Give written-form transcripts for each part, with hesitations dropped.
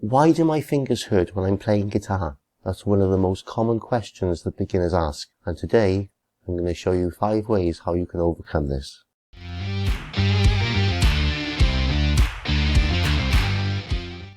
Why do my fingers hurt when I'm playing guitar? That's one of the most common questions that beginners ask, and today I'm going to show you 5 ways how you can overcome this.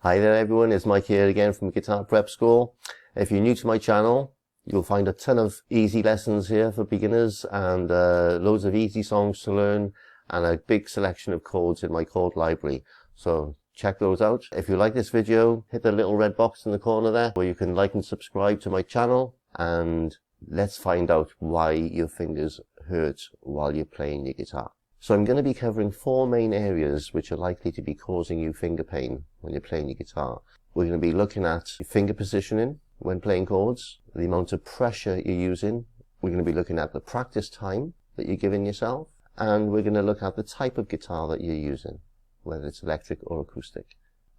Hi there everyone, it's Mike here again from Guitar Prep School. If you're new to my channel, you'll find a ton of easy lessons here for beginners and loads of easy songs to learn and a big selection of chords in my chord library. So check those out. If you like this video, hit the little red box in the corner there where you can like and subscribe to my channel, and let's find out why your fingers hurt while you're playing your guitar. So I'm going to be covering 4 main areas which are likely to be causing you finger pain when you're playing your guitar. We're going to be looking at your finger positioning when playing chords, the amount of pressure you're using. We're going to be looking at the practice time that you're giving yourself, and we're going to look at the type of guitar that you're using, whether it's electric or acoustic.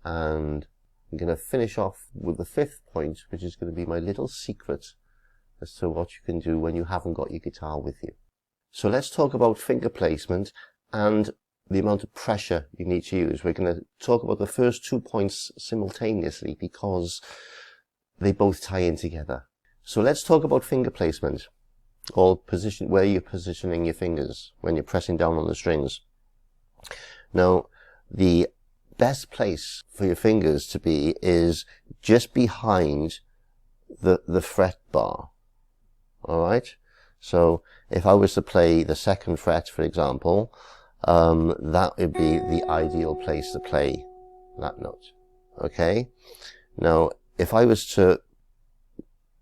And I'm going to finish off with the 5th point, which is going to be my little secret as to what you can do when you haven't got your guitar with you. So let's talk about finger placement and the amount of pressure you need to use. We're going to talk about the first 2 points simultaneously because they both tie in together. So let's talk about finger placement, or position, where you're positioning your fingers when you're pressing down on the strings. Now, the best place for your fingers to be is just behind the fret bar. Alright? So if I was to play the 2nd fret, for example, that would be the ideal place to play that note. Okay? Now, if I was to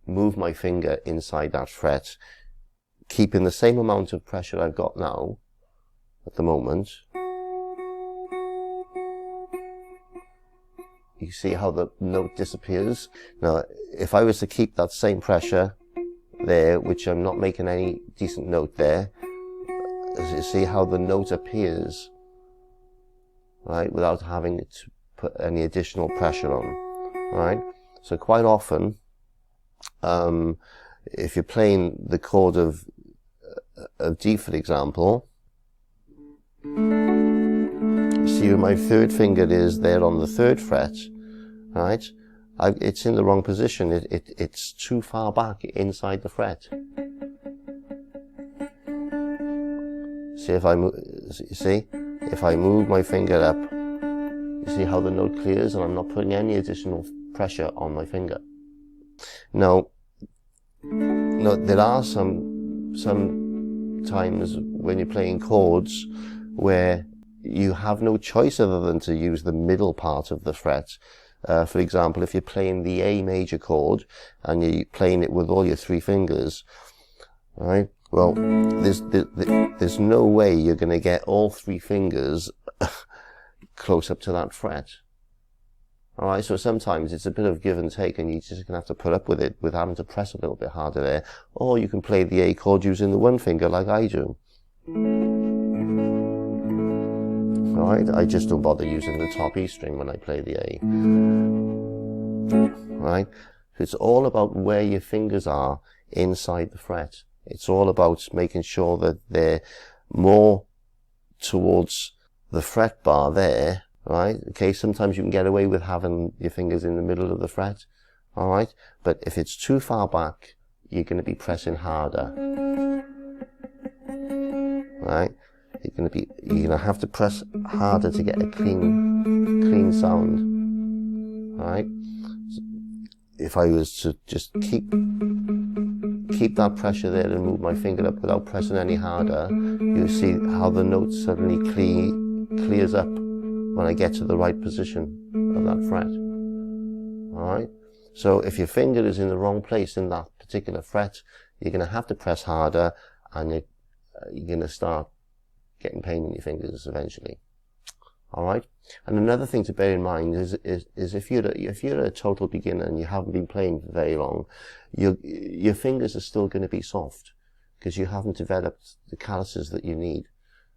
move my finger inside that fret, keeping the same amount of pressure I've got now at the moment, you see how the note disappears? Now, if I was to keep that same pressure there, which I'm not making any decent note there, as you see how the note appears, right, without having to put any additional pressure on, right? So quite often, if you're playing the chord of D, for example, see where my 3rd finger is there on the 3rd fret, right? It's in the wrong position. It's too far back inside the fret. See if I move my finger up, you see how the note clears and I'm not putting any additional pressure on my finger. Now, there are some times when you're playing chords where you have no choice other than to use the middle part of the fret. For example, if you're playing the A major chord and you're playing it with all your 3 fingers, right? Well, there's no way you're going to get all 3 fingers close up to that fret. Alright, so sometimes it's a bit of give and take and you're just going to have to put up with it, with having to press a little bit harder there. Or you can play the A chord using the 1 finger like I do. Alright, I just don't bother using the top E string when I play the A. Right? It's all about where your fingers are inside the fret. It's all about making sure that they're more towards the fret bar there, right? Okay, sometimes you can get away with having your fingers in the middle of the fret, alright? But if it's too far back, you're going to be pressing harder. Right? You're going to have to press harder to get a clean sound. Alright? So if I was to just keep that pressure there and move my finger up without pressing any harder, you'll see how the note suddenly clears up when I get to the right position of that fret. Alright? So if your finger is in the wrong place in that particular fret, you're going to have to press harder and you're going to start getting pain in your fingers eventually. Alright? And another thing to bear in mind is if you're a total beginner and you haven't been playing for very long, your fingers are still going to be soft because you haven't developed the calluses that you need.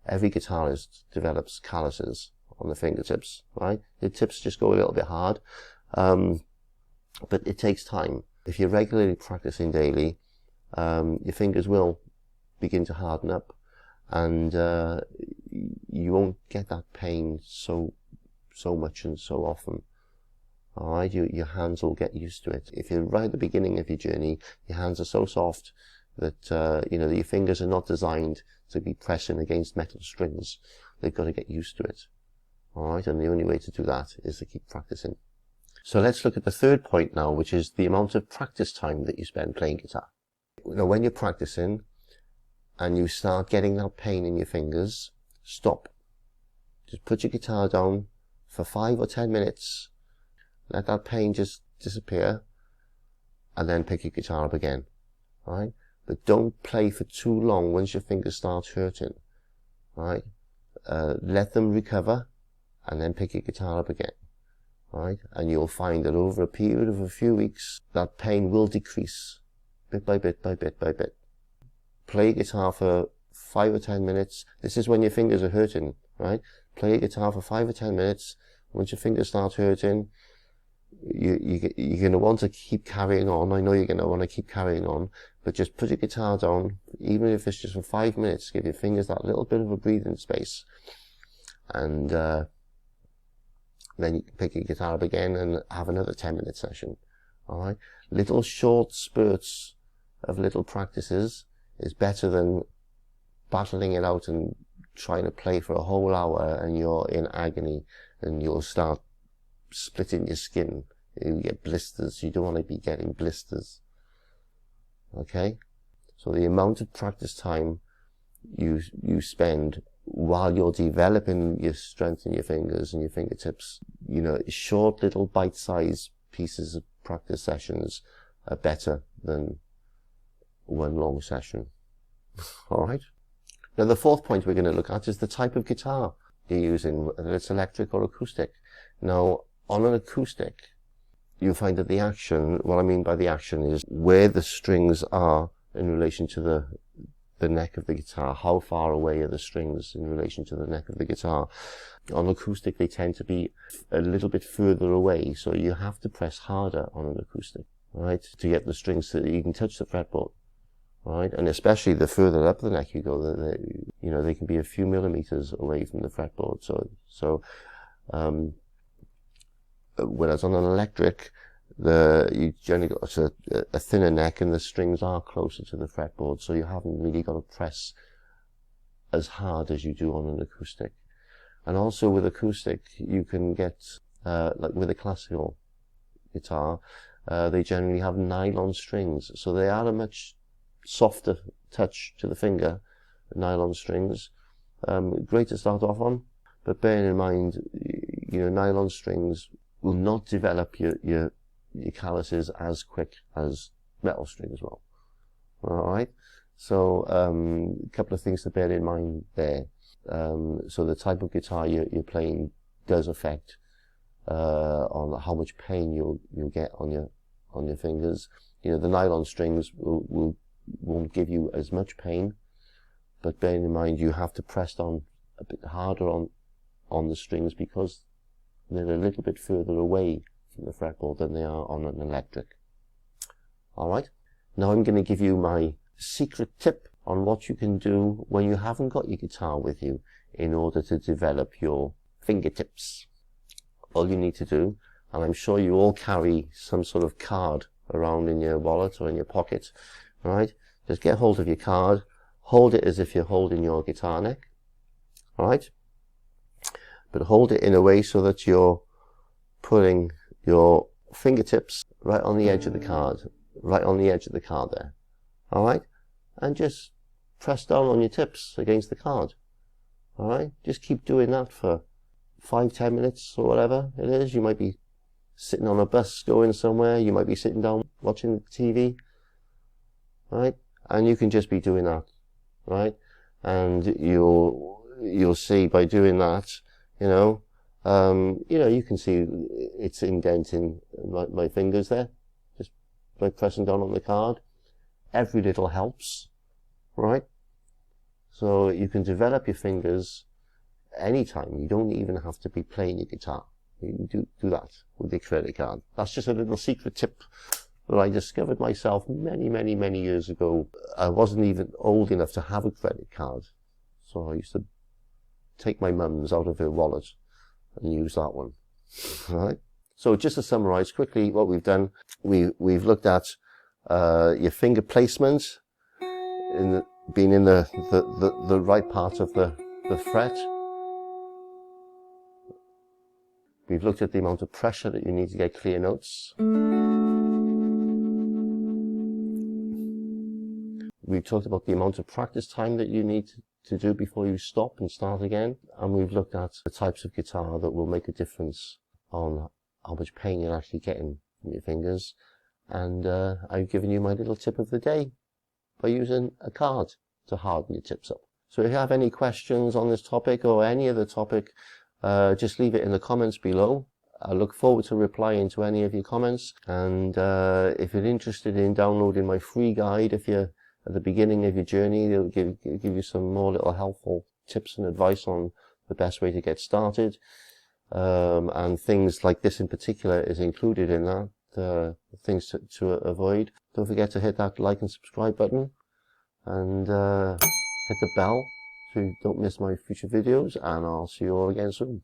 Every guitarist develops calluses on the fingertips, right? The tips just go a little bit hard, but it takes time. If you're regularly practicing daily, your fingers will begin to harden up, and you won't get that pain so much and so often. Alright, your hands will get used to it. If you're right at the beginning of your journey, your hands are so soft that, you know, your fingers are not designed to be pressing against metal strings. They've got to get used to it. Alright, and the only way to do that is to keep practicing. So let's look at the third point now, which is the amount of practice time that you spend playing guitar. Now, when you're practicing and you start getting that pain in your fingers, stop. Just put your guitar down for 5 or 10 minutes. Let that pain just disappear, and then pick your guitar up again. Right? But don't play for too long once your fingers start hurting. Right? Let them recover, and then pick your guitar up again. Right? And you'll find that over a period of a few weeks, that pain will decrease, bit by bit by bit by bit. Play guitar for 5 or 10 minutes. This is when your fingers are hurting. Right? Play guitar for 5 or 10 minutes. Once your fingers start hurting, you're going to want to keep carrying on. I know you're going to want to keep carrying on, but just put your guitar down, even if it's just for 5 minutes. Give your fingers that little bit of a breathing space, and then you can pick your guitar up again and have another 10-minute session. All right, little short spurts of little practices is better than battling it out and trying to play for a whole hour and you're in agony and you'll start splitting your skin. You get blisters. You don't want to be getting blisters. Okay? So the amount of practice time you spend while you're developing your strength in your fingers and your fingertips, you know, short little bite-sized pieces of practice sessions are better than one long session. Alright? Now the fourth point we're going to look at is the type of guitar you're using, whether it's electric or acoustic. Now, on an acoustic, you'll find that the action, what I mean by the action is where the strings are in relation to the neck of the guitar. How far away are the strings in relation to the neck of the guitar? On acoustic, they tend to be a little bit further away, so you have to press harder on an acoustic, right, to get the strings so that you can touch the fretboard, right? And especially the further up the neck you go, you know, they can be a few millimeters away from the fretboard. Whereas on an electric, you generally got a thinner neck and the strings are closer to the fretboard, so you haven't really got to press as hard as you do on an acoustic. And also with acoustic, you can get, like with a classical guitar, they generally have nylon strings, so they are a much softer touch to the finger, nylon strings. Great to start off on, but bearing in mind, you know, nylon strings will not develop your calluses as quick as metal strings will. Alright? So, a couple of things to bear in mind there. So the type of guitar you're playing does affect, on how much pain you'll get on your fingers. You know, the nylon strings won't give you as much pain, but bearing in mind you have to press on a bit harder on the strings because they're a little bit further away from the fretboard than they are on an electric. Alright, now I'm going to give you my secret tip on what you can do when you haven't got your guitar with you in order to develop your fingertips. All you need to do, and I'm sure you all carry some sort of card around in your wallet or in your pocket, right? Just get hold of your card, hold it as if you're holding your guitar neck, alright? But hold it in a way so that you're putting your fingertips right on the edge of the card, there, alright? And just press down on your tips against the card, alright? Just keep doing that for 5-10 minutes or whatever it is. You might be sitting on a bus going somewhere, you might be sitting down watching TV, right? And you can just be doing that, right? And you'll see by doing that, you know, you can see it's indenting my fingers there, just by pressing down on the card. Every little helps, right? So you can develop your fingers anytime. You don't even have to be playing your guitar. You can do that with your credit card. That's just a little secret tip that I discovered myself many years ago. I wasn't even old enough to have a credit card, so I used to take my mum's out of her wallet and use that one. Alright? So just to summarize quickly what we've done, we've looked at your finger placement, being in the right part of the fret. We've looked at the amount of pressure that you need to get clear notes. We've talked about the amount of practice time that you need to do before you stop and start again. And we've looked at the types of guitar that will make a difference on how much pain you're actually getting from your fingers. And I've given you my little tip of the day by using a card to harden your tips up. So if you have any questions on this topic or any other topic, just leave it in the comments below. I look forward to replying to any of your comments. And if you're interested in downloading my free guide, if you're at the beginning of your journey, it'll give you some more little helpful tips and advice on the best way to get started. And things like this in particular is included in that, things to avoid. Don't forget to hit that like and subscribe button, and hit the bell so you don't miss my future videos, and I'll see you all again soon.